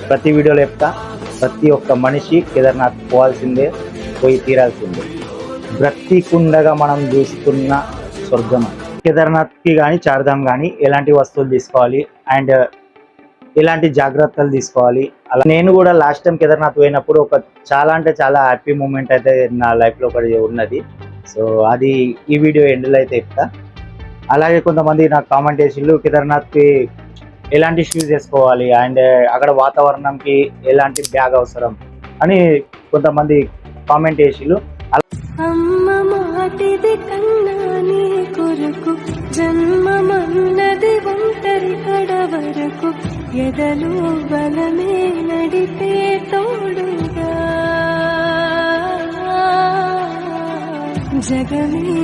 ప్రతి వీడియోలో చెప్తా, ప్రతి ఒక్క మనిషి కేదార్నాథ్ పోవాల్సిందే, పోయి తీరాల్సిందే. బ్రతికుండగా మనం చూస్తున్న స్వర్గం. కేదార్నాథ్కి కానీ చార్ధామ్ కానీ ఎలాంటి వస్తువులు తీసుకోవాలి అండ్ ఎలాంటి జాగ్రత్తలు తీసుకోవాలి. అలా నేను కూడా లాస్ట్ టైం కేదార్నాథ్ పోయినప్పుడు ఒక చాలా అంటే చాలా హ్యాపీ మూమెంట్ అయితే నా లైఫ్లో ఒకటి ఉన్నది. సో అది ఈ వీడియో ఎండ్లో అయితే చెప్తా. అలాగే కొంతమంది నాకు కామెంట్ చేసిళ్ళు కేదార్నాథ్కి ఎలాంటి షూస్ వేసుకోవాలి అండ్ అక్కడ వాతావరణంకి ఎలాంటి బ్యాగ్ అవసరం అని కొంతమంది కామెంట్ చేసిళ్ళు. అమ్మ మాటిది కన్నా నీ కొరకు జన్మమన్నది ఒంటరి కడ వరకు ఎదలు బలమే నడిపే తోడుగా జగమే